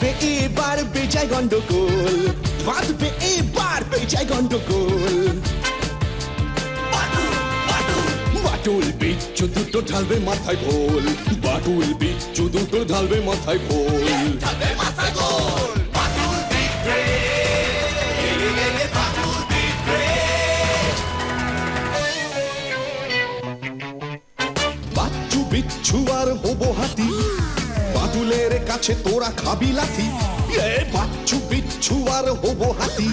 বাঁধবে এবার বেজায় গন্ডগোল, বাঁধবে এবার বেজায় গন্ডগোল। বাটুল বিচ্ছু দুটো ঢালবে মাথায় ভোল, বাটুল বিচ্ছু দুটো ঢালবে মাথায় ভোল। বাচ্চু বিচ্ছু আর হবো হাতি, বাটুলের কাছে তোরা খাবি লাথি। বাচ্চু বিচ্ছু আর হবো হাতি,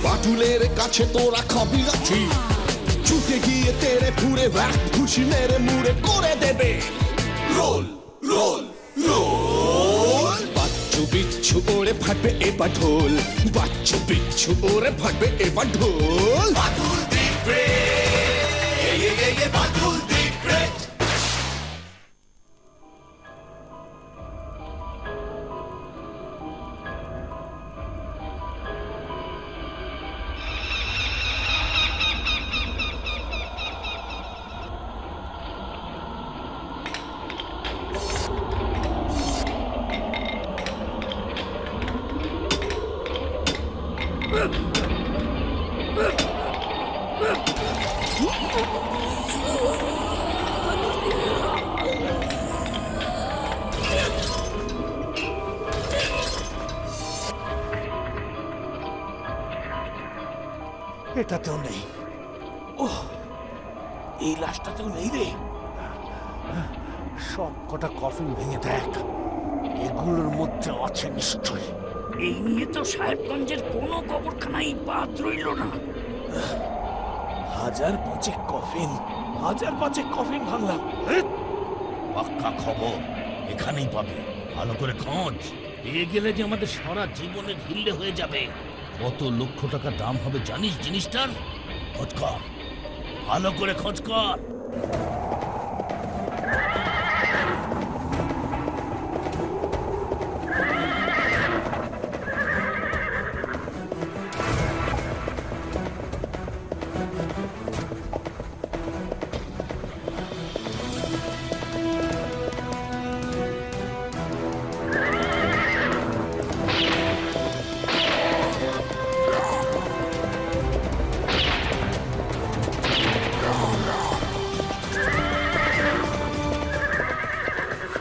বাটুলের কাছে তোরা খাবি লাথি। ছুটে গিয়ে তেরে ফুরে ব্যাক খুশি মেরে মুড়ে করে দেবে রোল রোল রোল। বাচ্চু বিচ্ছু ওরে ফাটবে এবার ঢোল, বাচ্চু বিচ্ছু ওরে ফাটবে এবার ঢোল। বাটুল দিবে বাটুল দিবে। এটাতেও নেই। ওহ, এই লাশটাতেও নেই রে। সব কটা কফিন ভেঙে দেখ, এগুলোর মধ্যে আছে নিশ্চয়ই। এই নিয়ে তো সাহেবগঞ্জের কোনো কবরখানাই বাদ রইল না। হাজার পাঁচেক কফিন ভাঙলাম। পাক্কা খবর এখানেই পাবে, ভালো করে খোঁজ। পেয়ে গেলে যে আমাদের সারা জীবনে ঘিল্লে হয়ে যাবে। কত লক্ষ টাকা দাম হবে জানিস জিনিসটার? খোঁজ কর, ভালো করে খোঁজ কর।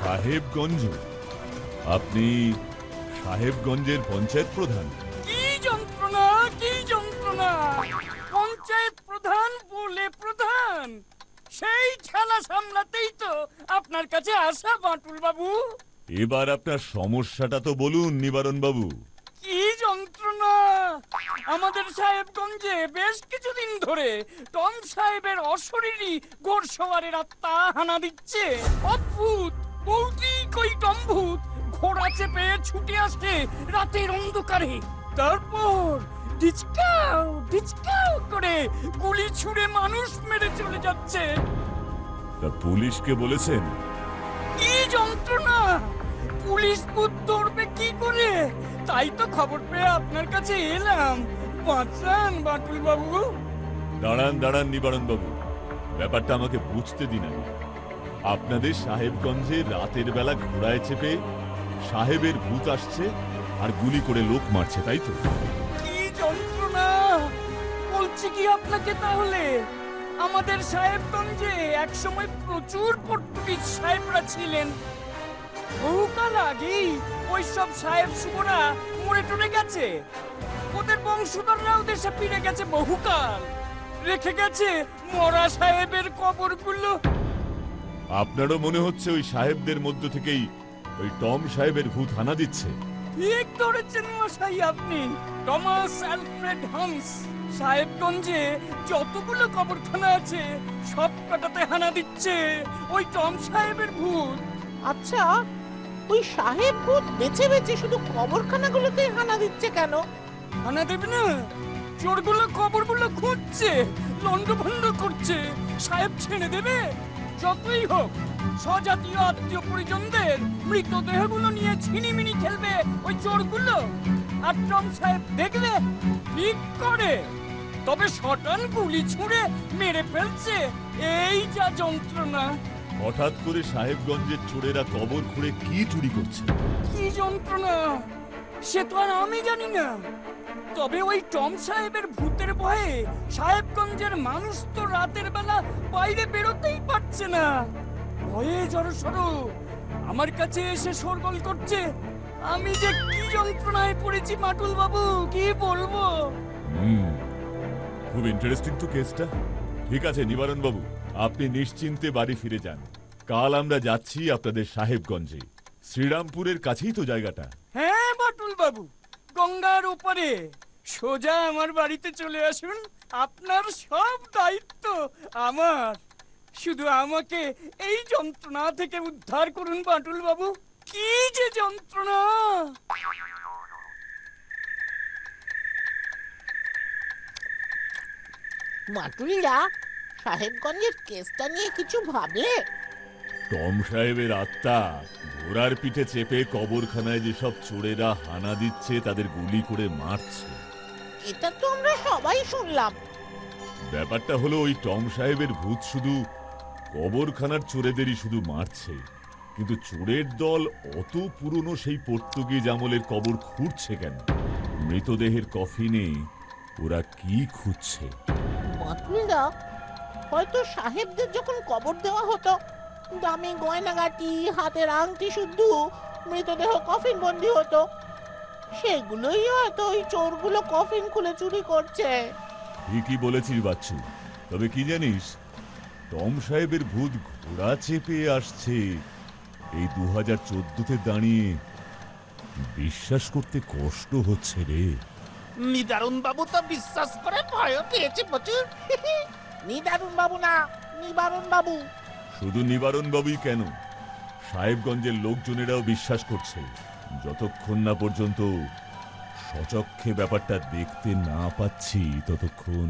সাহেবগঞ্জ? আপনি সাহেবগঞ্জের পঞ্চায়েত প্রধান? কি যন্ত্রণা, কি যন্ত্রণা! পঞ্চায়েত প্রধান বলে প্রধান, সেই ঠেলা সামলাতেই তো আপনার কাছে আসা বাটুল বাবু। এবার আপনার সমস্যাটা তো বলুন নিবারণ বাবু। কি যন্ত্রণা! আমাদের সাহেবগঞ্জে বেশ কিছুদিন ধরে টম সাহেবের অশরীরী গোরসওয়ারের আত্মা হানা দিচ্ছে। অদ্ভুত ভৌতিক ওই টমভূত ঘোড়া চেপে ছুটে আসছে রাতের অন্ধকারে, তারপর ডিচকাও ডিচকাও করে গুলি ছুড়ে মানুষ মেরে চলে যাচ্ছে। তা পুলিশকে বলেছেন? কি যন্ত্রণা! পুলিশ ভূত ধরবে কি করে? তাই তো খবর পেয়ে আপনার কাছে এলাম। বাঁচান বাটুল বাবু। দাঁড়ান দাঁড়ান নিবারণ বাবু, ব্যাপারটা আমাকে বুঝতে দিন আগে। আপনাদের সাহেবগঞ্জে রাতের বেলা ঘোড়ায় চেপে সাহেবের ভূত আসছে আর গুলি করে লোক মারছে, তাই তো? কি যন্ত্রণা! বলছি কি আপনাকে, তাহলে আমাদের সাহেবগঞ্জে একসময় প্রচুর পর্তুগিজ সাহেবরা ছিলেন। বহুকাল আগেই ওইসব সাহেব সুবরা মরে টরে গেছে। ওদের বংশধররাও দেশে ফিরে গেছে বহুকাল, রেখে গেছে মরা সাহেবের কবরগুলো। আপনারও মনে হচ্ছে ওই সাহেবদের মধ্য থেকেই ওই টম সাহেবের ভূত হানা দিচ্ছে? ঠিক ধরেছেন মশাই আপনি। টমাস অ্যালফ্রেড হামস সাহেবগঞ্জে যতগুলো কবরখানা আছে সব কটাতে হানা দিচ্ছে ওই টম সাহেবের ভূত। আচ্ছা, ওই সাহেব ভূত বেছে বেছে শুধু কবরখানাগুলোতে হানা দিচ্ছে কেন? হানা দেবে না? চোরগুলো কবরগুলো খুঁজছে, লন্ডভন্ড করছে। সাহেব ছেড়ে দেবে? যতই হোক স্বজাতীয় আত্মীয় পরিজনদের মৃতদেহগুলো নিয়ে ছিনিমিনি খেলবে ওই চোরগুলো। আর টম সাহেব দেখলে ঠিক করে, তবে শটান গুলি ছুঁড়ে মেরে ফেলছে। এই যা যন্ত্রণা! হঠাৎ করে সাহেবগঞ্জের চোরেরা কবর খুঁড়ে কি চুরি করছে? কি যন্ত্রণা সে তো আর আমি জানি না, তবে ওই টম সাহেবের ভূতের ভয়ে সাহেবগঞ্জের মানুষ তো রাতের বেলা বাইরে বেরোতেই পারছে না। ভয়ে জড়সড় আমার কাছে এসে শোরগোল করছে। আমি যে কি যন্ত্রণায় পড়েছি মাটুল বাবু, কি বলবো। খুব ইন্টারেস্টিং তো কেসটা। ঠিক আছে নিবারণ বাবু, আপনি নিশ্চিন্তে বাড়ি ফিরে যান। কাল আমরা যাচ্ছি আপনাদের সাহেবগঞ্জে। শ্রীরামপুরের কাছেই তো জায়গাটা। হ্যাঁ মাটুল বাবু, গঙ্গার উপরে সোজা আমার বাড়িতে চলে আসুন। আপনার সব দায়িত্ব আমার। শুধু আমাকে এই যন্ত্রণা থেকে উদ্ধার করুন বাটুল বাবু। কি যে যন্ত্রণা! মাটুলিরা সাহেবগঞ্জের কেসটা নিয়ে কিছু ভাবলে? টম সাহেবের আত্মা ঘোড়ার পিঠে চেপে কবরখানায় যেসব চোরেরা হানা দিচ্ছে তাদের গুলি করে মারছে, এটা তো আমরা সবাই শুনলাম। ব্যাপারটা হলো ওই টম সাহেবের ভূত শুধু কবরখানার চোরেদেরই শুধু মারছে, কিন্তু চোরের দল অত পুরনো সেই পর্তুগিজ আমলের কবর খুঁড়ছে কেন? মৃতদেহের কফিনে ওরা কি খুঁজছে? মাটুলিরা হয়তো সাহেবদের যখন কবর দেওয়া হতো, দামি গয়নাগাটি, হাতের আংটি শুদ্ধ মৃতদেহ কফিন বন্দি হতো, সেগুলোই হয়তো ওই চোরগুলো কফিন খুলে চুরি করছে। ঠিকই বলেছিস বাচ্চু। তবে কি জানিস, টম সাহেবের ভূত ঘোড়া চেপে আসছে এই 2014-তে দাঁড়িয়ে বিশ্বাস করতে কষ্ট হচ্ছে রে। নিদারুণ বাবু তো বিশ্বাস করে ভয় পেয়েছে প্রচুর। নিদারুণ বাবু না, নিবারণ বাবু। শুধু নিবারণ বাবুই কেন, সাহেবগঞ্জের লোকজনেরাও বিশ্বাস করছে, যতক্ষণ না পর্যন্ত সচক্ষে ব্যাপারটা দেখতে না পাচ্ছি ততক্ষণ।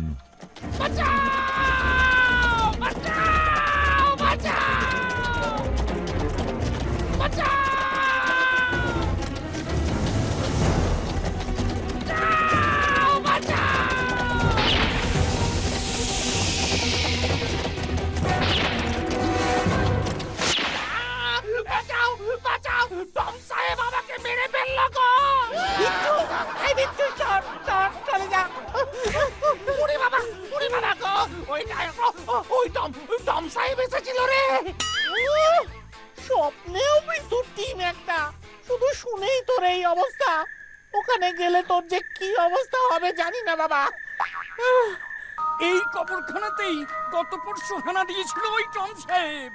টম সাহেব আমাকে মেরে ফেললো গো! বিচ্ছু, এই বিচ্ছু, চল, চল, চলে যা। উড়ি বাবা গো! ওই টম সাহেব এসেছিল রে। স্বপ্নেও মৃত্যুর টিম একটা, শুধু শুনেই তোর এই অবস্থা। ওখানে গেলে তোর যে কি অবস্থা হবে জানি না বাবা। এই কবরখানাতেই গত পরশু হানা দিয়েছিল ওই টম সাহেব।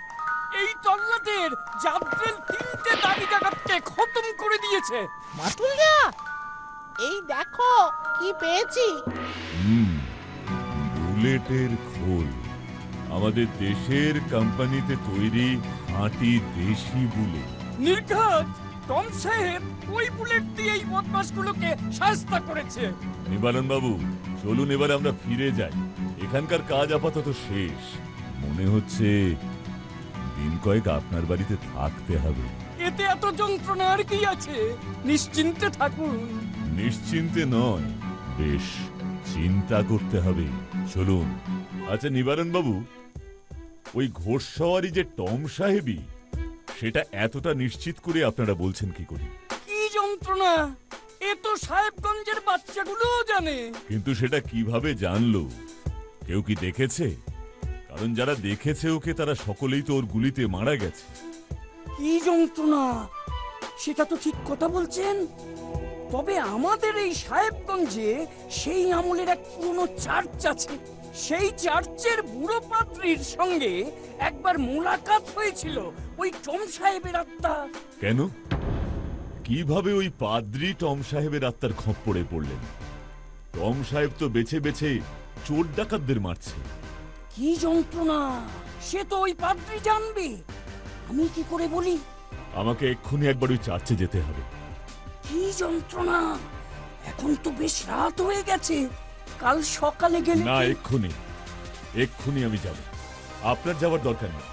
এই তল্লাটের জাবরেল 3টে দাবি ডাকাতকে খতম করে দিয়েছে। মাটুলিয়া, এই দেখো কি পেয়েছি। বুলেটের খোল। আমাদের দেশের কোম্পানিতে তৈরি খাঁটি দেশি বুলেট। নির্ঘাত টম সাহেব ওই বুলেট দিয়েই বদমাশগুলোকে শাস্তা করেছে। নিবারণ বাবু, চলুন এবার আমরা ফিরে যাই। এখানকার কাজ আপাতত শেষ। মনে হচ্ছে দিন কয়েক আপনার বাড়িতে থাকতে হবে। এতে এত যন্ত্রণা আর কি আছে? নিশ্চিন্তে থাকুন। নিশ্চিন্তে নয়, বেশ চিন্তা করতে হবে। চলুন। আচ্ছা নিবারণ বাবু, ওই ঘোড়সওয়ারি যে টম সাহেবই, সেটা এতটা নিশ্চিত করে আপনারা বলছেন কি করে? কি যন্ত্রণা! এ তো সাহেবগঞ্জের বাচ্চাগুলোও জানে। কিন্তু সেটা কিভাবে জানলো? কেউ কি দেখেছে? কারণ যারা দেখেছে ওকে তারা সকলেই তো ওর গুলিতে মারা গেছে। কি যন্ত্রণা! সেটা তো ঠিক কথা বলছেন। তবে আমাদের এই সাহেবগঞ্জে সেই আমলের এক পুরনো চার্চ আছে। সেই চার্চের বুড়ো পাত্রীর সঙ্গে একবার মোলাকাত হয়েছিল ওই টম সাহেবের আত্মা। কেন? কিভাবে ওই পাদ্রী টম সাহেবের আত্মার খপ্পরে পড়লেন? টম সাহেব তো বেছে বেছে চোর ডাকাতদের মারছে। কি যন্ত্রণা! সে তো ওই পাদ্রী জানবে, আমি কি করে বলি? আমাকে এক্ষুনি একবার ওই চার্চে যেতে হবে। কি যন্ত্রণা! এখন তো বেশ রাত হয়ে গেছে। কাল সকালে গেলে না, কি- এক্ষুনি আমি যাব। আপনার যাওয়ার দরকার নেই।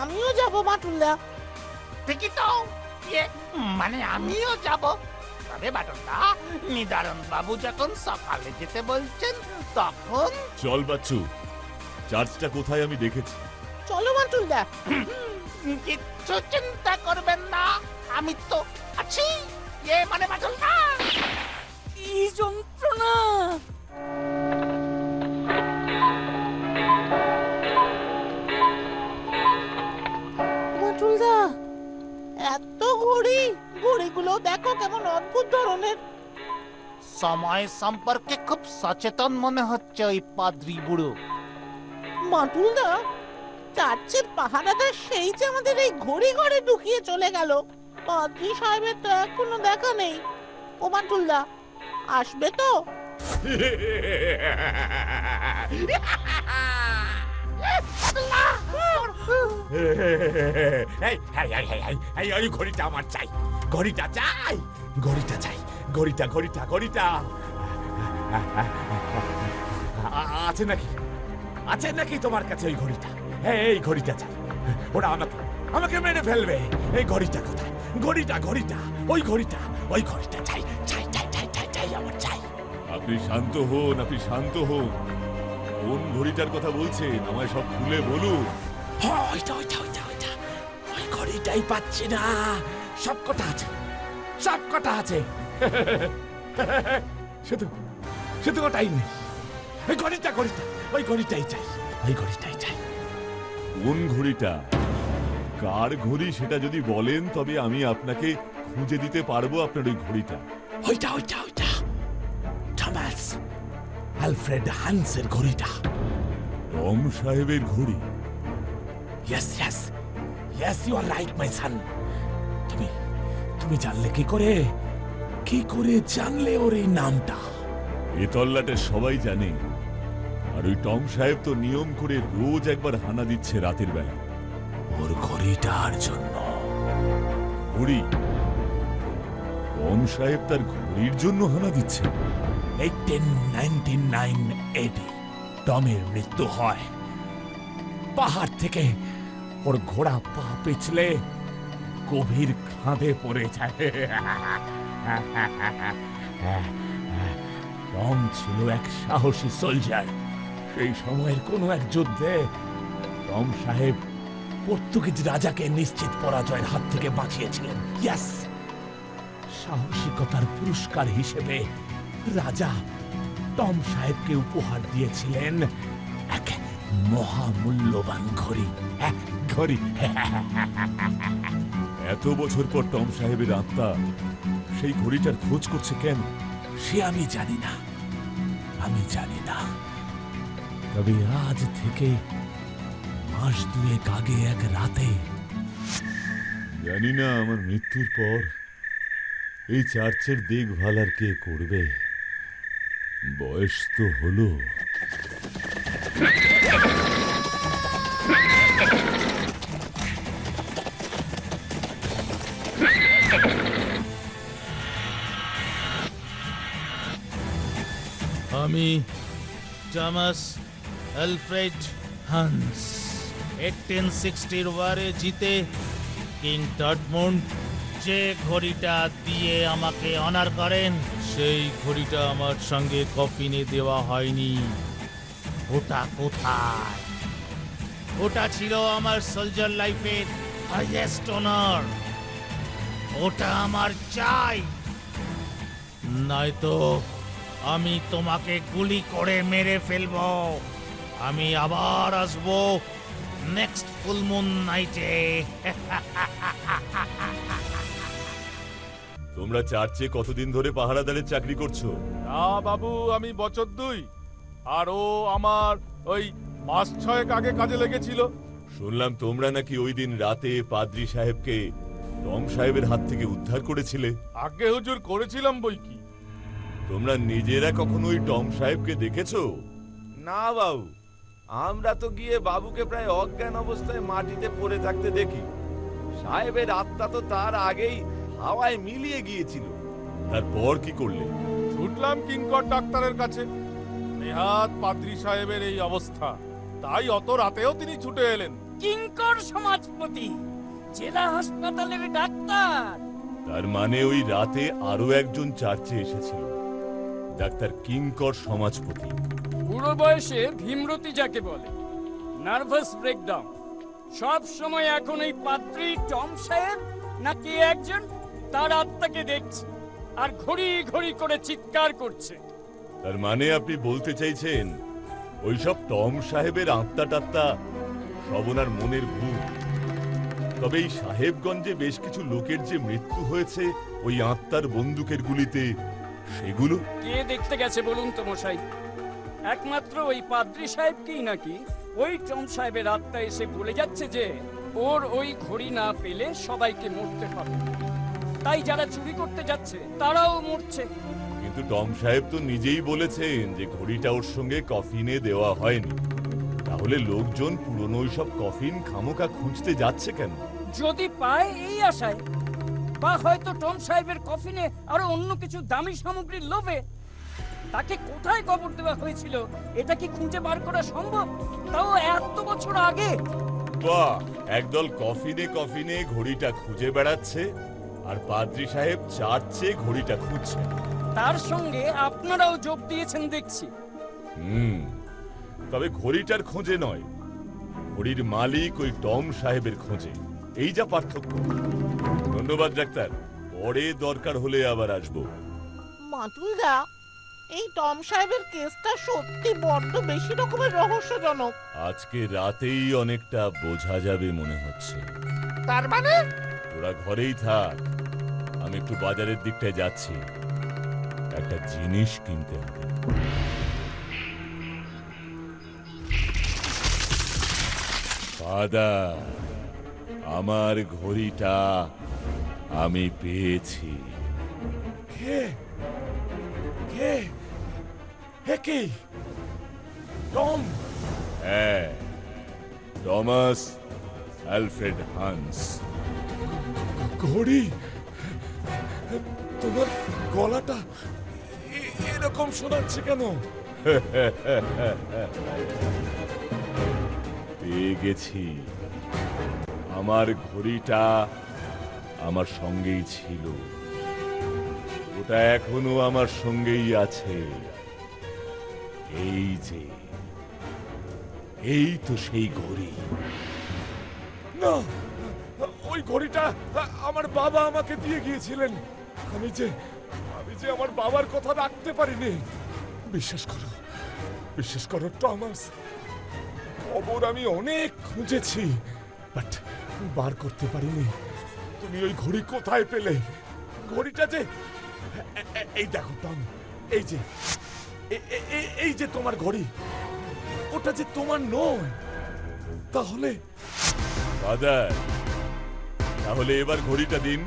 আমিও যাব মাটুলিয়া। ঠিকই তো, মানে আমিও যাব। তবে বাটনদা, নিদারণ বাবু যখন সকালে যেতে বলছেন তখন চল বাচ্চু, চার্চটা কোথায় আমি দেখেছি। চলো মাটুলিয়া। কিচ্ছু চিন্তা করবেন না, আমি তো আছি। মানে বাটুলদা, কি যন্ত্রণা! বাটুলদা, এত ঘড়ি, ঘড়িগুলো দেখো কেমন অদ্ভুত ধরনের। সময় সম্পর্কে খুব সচেতন মনে হচ্ছে ওই পাদ্রী বুড়ো। মাটুলদা, চার্চের পাহারাদার সেই যে আমাদের এই ঘড়ি ঘরে ঢুকিয়ে চলে গেল। পাদ্রী সাহেবের তো এখনো দেখা নেই। ও মাটুলদা, আসবে তো? ওই ঘড়িটা আমার চাই, ঘড়িটা চাই, ঘড়িটা চাই, ঘড়িটা ঘড়িটা ঘড়িটা আছে নাকি? আছে নাকি তোমার কাছে ওই ঘড়িটা? এই ঘড়িটা চাই, ওরা আমাকে আমাকে মেরে ফেলবে। এই ঘড়িটা কোথায়? ঘড়িটা ঘড়িটা ওই ঘড়িটা, ওই ঘড়িটা চাই, চাই চাই চাই চাই চাই, আমার চাই। আপনি শান্ত হন, আপনি শান্ত হন। কোন ঘড়িটার কথা বলছেন আমায় সব খুলে বলুন। ওইটা ওইটা ওইটা ওইটা ওই ঘড়িটাই পাচ্ছি না। সব কটা আছে, সব কটা আছে, শুধু শুধু ওটাই নেই। ওই ঘড়িটা ঘড়িটা ওই ঘড়িটাই চাই, ওই ঘড়িটাই চাই। কোন ঘড়িটা, কার ঘড়ি সেটা যদি বলেন তবে আমি আপনাকে খুঁজে দিতে পারবো আপনার ওই ঘড়িটা। ওইটা ওইটা ওইটা থমাস আলফ্রেড হান্সের ঘড়িটা। টম সাহেবের ঘড়ি? Yes yes yes, you are right my son. তুমি তুমি জানলে কি করে? কি করে জানলে ওর এই নামটা? এ তল্লাটে সবাই জানে। আর ওই টম সাহেব তো নিয়ম করে রোজ একবার হানা দিচ্ছে রাতের বেলা। ওর ঘড়িটার জন্য। ঘড়ি? টম সাহেব তার ঘড়ির জন্য হানা দিচ্ছে? 1899 এডি টমের মৃত্যু হয়। পাহাড় থেকে ওর ঘোড়া পা পিছলে গভীর খাদে পড়ে যায়। টম ছিল এক সাহসী সোলজার। সেই সময়ের কোনো এক যুদ্ধে টম সাহেব পর্তুগিজ রাজাকে নিশ্চিত পরাজয়ের হাত থেকে বাঁচিয়েছিলেন। ইয়াস, সাহসিকতার পুরস্কার হিসেবে রাজা টম সাহেবকে উপহার দিয়েছিলেন এক মহামূল্যবান ঘড়ি। ঘড়ি। এত বছর পর টম সাহেবের আত্মা সেই ঘড়িটার খোঁজ করছে কেন? সে আমি জানি না, আমি জানি না। তবে আজ থেকে মাস দুয়েক আগে এক রাতে জানি না আমার মৃত্যুর পর এই চার্চের দেখভাল আর কে করবে। বয়স তো হলো। আমি টমাস অ্যালফ্রেড হান্স 1860 ওয়ারে জিতে কিং টটমুন্ড যে ঘড়িটা দিয়ে আমাকে অনার করেন, সেই ঘড়িটা আমার সঙ্গে কফিনে দেওয়া হয়নি। ওটা কোথায়? ওটা ছিল আমার সোলজার লাইফের হাইয়েস্ট অনার। ওটা আমার চাই, নয়তো আমি তোমাকে গুলি করে মেরে ফেলবো। আমি আবার আসবো নেক্সট ফুল মুন নাইটে। তোমরা চার্চে কতদিন ধরে পাহারাদারের চাকরি করছো? না বাবু, আমি বছর 2, আর ও আমার ওই মাস 6 আগে কাজে লেগেছিল। শুনলাম তোমরা নাকি ওই দিন রাতে পাদ্রী সাহেবকে টম সাহেবের হাত থেকে উদ্ধার করেছিলে। আগে হুজুর করেছিলাম বই কি। তোমরা নিজেরা কখনো ওই টম সাহেবকে দেখেছো? না বাবু, আমরা তো গিয়ে বাবুকে প্রায় অজ্ঞান অবস্থায় মাটিতে পড়ে থাকতে দেখি। সাহেবের আত্মা তো তার আগেই হাওয়ায় মিলিয়ে গিয়েছিল। তারপর কি করলে? ছুটলাম কিঙ্কর ডাক্তারের কাছে। নেহাত পাদ্রী সাহেবের এই অবস্থা, তাই অত রাতেও তিনি ছুটে এলেন। কিঙ্কর সমাজপতি, জেলা হাসপাতালের ডাক্তার। তার মানে ওই রাতে আরো একজন চার্চে এসেছিল, ডাক্তার কিঙ্কর সমাজপতি। বুড়ো বয়সে ভীমরতি যাকে বলে, নার্ভাস ব্রেকডাউন, সব সময় এখন এই পাত্রী টম সাহেব নাকি একজন তার আত্মাকে দেখছে আর ঘড়ি ঘড়ি করে চিৎকার করছে? তার মানে আপনি বলতে চাইছেন ওইসব টম সাহেবের আত্মা টাত্মা সব ওনার মনের ভূত? তবে এই সাহেবগঞ্জে বেশ কিছু লোকের যে মৃত্যু হয়েছে ওই আত্মার বন্দুকের গুলিতে, সেগুলো কে দেখতে গেছে বলুন তো মশাই? একমাত্র ওই পাদ্রী সাহেবকেই নাকি ওই টম সাহেবের আত্মা এসে বলে যাচ্ছে যে ওর ওই ঘড়ি না পেলে সবাইকে মরতে হবে, তাই যারা চুরি করতে যাচ্ছে তারাও মরছে। কিন্তু টম সাহেব তো নিজেই বলেছেন যে ঘড়িটা ওর সঙ্গে কফিনে দেওয়া হয়নি। তাহলে লোকজন পুরনো ওইসব কফিন খামোকা খুঁজতে যাচ্ছে কেন? যদি পায় এই আশায়, বা হয়তো টম সাহেবের কফিনে আরো অন্য কিছু দামি সামগ্রীর লোভে। তাকে কোথায় কবর দেওয়া হয়েছিল এটা কি খুঁজে বার করা সম্ভব, তাও এত বছর আগে? বাহ, একদল কফিনে কফিনে ঘড়িটা খুঁজে বেড়াচ্ছে আর পাদ্রী সাহেব চাচ্ছে ঘড়িটা খুঁজছে। তার সঙ্গে আপনারাও যোগ দিয়েছেন দেখছি। তবে ঘড়িটার খোঁজে নয়, ঘড়ির মালিক ওই টম সাহেবের খোঁজে। এই যা পার্থক্য। ধন্যবাদ ডাক্তার, পরে দরকার হলে আবার আসবো। বাটুলদা, এই টম সাহেবের কেসটা সত্যি বড্ড বেশি রকমের রহস্যজনক। আজকে রাতেই অনেকটা বোঝা যাবে মনে হচ্ছে। তার মানে তোরা ঘরেই থাক, আমি একটু বাজারের দিকটায় যাচ্ছি, একটা জিনিস কিনতে হবে। ফাদার, আমার ঘড়িটা আমি পেয়েছি। কে কে হে কি? টম? হ্যাঁ, টমাস অ্যালফ্রেড হান্স। ঘড়ি? তোমার গলাটা এরকম শোনাচ্ছে কেন? পেয়ে গেছি। আমার ঘড়িটা আমার সঙ্গেই ছিল, ওটা এখনো আমার সঙ্গেই আছে। এই যে, এই তো সেই ঘড়ি। না, ওই ঘড়িটা আমার বাবা আমাকে দিয়ে গিয়েছিলেন। আমি যে আমার বাবার কথা রাখতে পারিনি। বিশ্বাস করো টমাস, খবর আমি অনেক খুঁজেছি, বাট বার করতে পারিনি। তুমি ওই ঘড়ি কোথায় পেলে? ঘড়িটা যে এই দেখো টম, এই যে এই যে তোমার ঘড়ি, ওটা যে তোমার নয়। তাহলে ফাদার, তাহলে এবার ঘড়িটা দিন,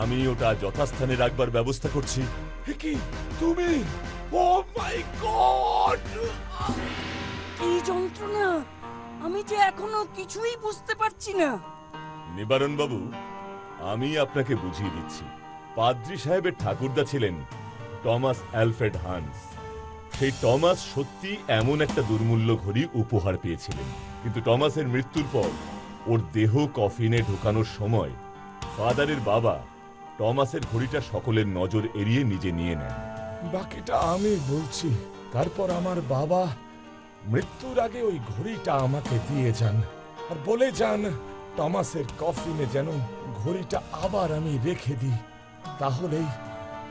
আমি ওটা যথাস্থানে রাখবার ব্যবস্থা করছি। এ কি তুমি? ও মাই গড! কি যন্ত্রণা! আমি যে এখনো কিছুই বুঝতে পারছি না। নিবারণ বাবু, আমি আপনাকে বুঝিয়ে দিচ্ছি। পাদ্রী সাহেবের ঠাকুরদা ছিলেন টমাস অ্যালফ্রেড হান্স। সেই টমাস সত্যি এমন একটা দুর্মূল্য ঘড়ি উপহার পেয়েছিলেন, কিন্তু টমাসের মৃত্যুর পর ওর দেহ কফিনে ঢোকানোর সময় ফাদারের বাবা টমাসের ঘড়িটা সকলের নজর এড়িয়ে নিজে নিয়ে নেন। বাকিটা আমি বলছি। তারপর আমার বাবা মৃত্যুর আগে ওই ঘড়িটা আমাকে দিয়ে যান আর বলে যান টমাসের কফিনে যেন ঘড়িটা আবার আমি রেখে দিই, তাহলেই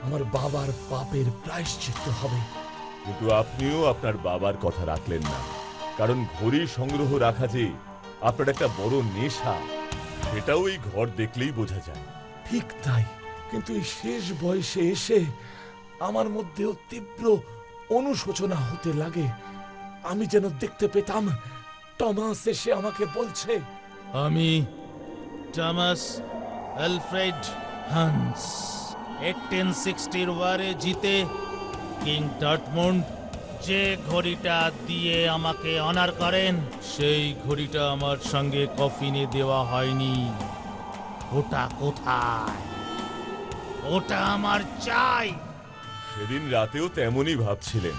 আমার বাবার পাপের প্রায়শ্চিত্ত হবে। কিন্তু আপনিও আপনার বাবার কথা রাখলেন না, কারণ ঘড়ি সংগ্রহ রাখা যে আপনার একটা বড় নেশা, সেটাও এই ঘর দেখলেই বোঝা যায়। ঠিক তাই, কিন্তু এই শেষ বয়সে এসে আমার মধ্যেও তীব্র অনুশোচনা হতে লাগে। আমি যেন দেখতে পেতাম টমাস এসে আমাকে বলছে, আমি টমাস অ্যালফ্রেড হান্স 1860 ওয়ারে জিতে কিং ডটমুন্ড যে ঘড়িটা দিয়ে আমাকে অনার করেন, সেই ঘড়িটা আমার সঙ্গে কফিনে দেওয়া হয়নি। ওটা কোথায়? ওটা আমার চাই। সেদিন রাতেও তেমনই ভাবছিলেন।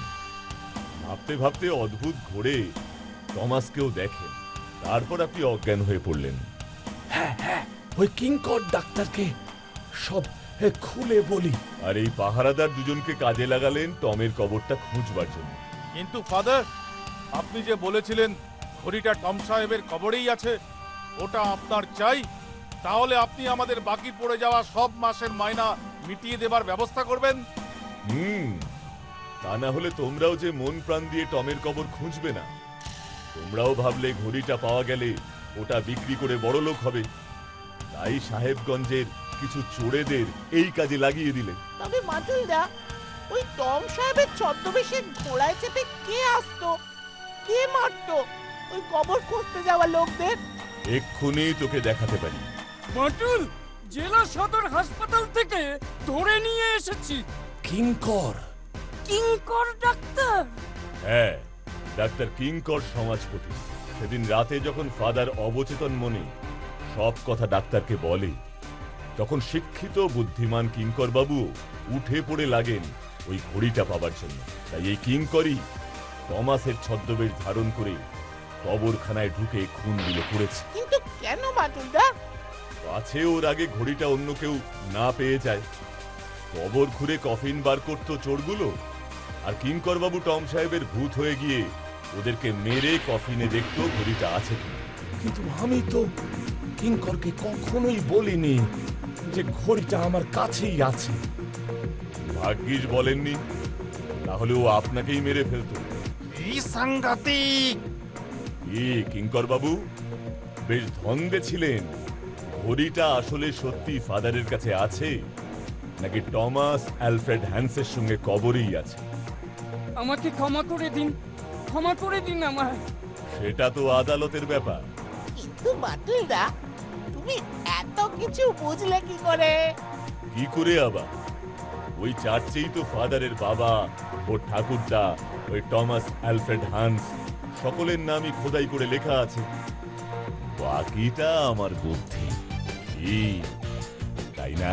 ভাবতে ভাবতে অদ্ভুত ঘোরে টমাসকেও দেখেন, তারপর আপনি অজ্ঞান হয়ে পড়লেন। ওই কিংকর ডাক্তারকে সব খুলে বলি। আর এই পাহারাদার দুজনকে কাজে লাগালেন টমের কবরটা খুঁজবার জন্য। কিন্তু ফাদার, আপনি যে বলেছিলেন ঘড়িটা টম সাহেবের কবরেই আছে, ওটা আপনার চাই, তাহলে আপনি আমাদের বাকি পড়ে যাওয়া সব মাসের মাইনা মিটিয়ে দেবার ব্যবস্থা করবেন। তা না হলে তোমরাও যে মন প্রাণ দিয়ে টমের কবর খুঁজবে না। তোমরাও ভাবলে ঘড়িটা পাওয়া গেলে ওটা বিক্রি করে বড়লোক হবে, তাই সাহেবগঞ্জের কিছু চোরেদের এই কাজে লাগিয়ে দিলে। তবে মাটুলদা, ওই টম সাহেবের ছদ্মবেশে ঘোড়ায় চেপে কে আসতো, কে মারতো ওই কবর খুঁজতে যাওয়া লোকদের? এক্ষুনি তোকে দেখাতে পারি। মাটুল, জেলা সদর হাসপাতাল থেকে ধরে নিয়ে এসেছি। কিঙ্কর, কিঙ্কর ডাক্তার? হ্যাঁ, ডাক্তার কিঙ্কর সমাজপতি সেদিন রাতে যখন ফাদার অবচেতন মনে সব কথা ডাক্তারকে বলে, তখন শিক্ষিত বুদ্ধিমান কিঙ্কর বাবু উঠে পড়ে লাগেন ওই ঘড়িটা পাবার জন্য। তাই এই কিঙ্করই টমাসের ছদ্মবেশ ধারণ করে কবরখানায় ঢুকে খুনগুলো করেছে। কিন্তু কেন মাটুলদা? পাছে ওর আগে ঘড়িটা অন্য কেউ না পেয়ে যায়। কবর খুঁড়ে কফিন বার করতো চোরগুলো, আর কিঙ্কর বাবু টম সাহেবের ভূত হয়ে গিয়ে ওদেরকে মেরে কফিনে দেখতো ঘড়িটা আছে কিনা। কিন্তু আমি তো কিঙ্করকে কখনোই বলিনি যে ঘড়িটা আমার কাছেই আছে। ভাগ্যিস বলেননি, তাহলে ও আপনাকেই মেরে ফেলতো। এই সাংঘাতিক! কিঙ্কর বাবু বেশ ধন্দে ছিলেন। ঘড়িটা আসলে সত্যি ফাদারের কাছে আছে নাকি টমাস অ্যালফ্রেড হ্যান্সের সঙ্গে কবরেই আছে? আমাকে ক্ষমা করে দিন, ক্ষমা করে দিন আমায়। সেটা তো আদালতের ব্যাপার। কিন্তু মাটুলদা, তুমি এত কিছু বুঝলে কি করে? কি করে আবার? ওই চার্চেই তো ফাদারের বাবা ও ঠাকুরদা, ওই টমাস অ্যালফ্রেড হান্স সকলের নামই খোদাই করে লেখা আছে। বাকিটা আমার বুদ্ধি, তাই না?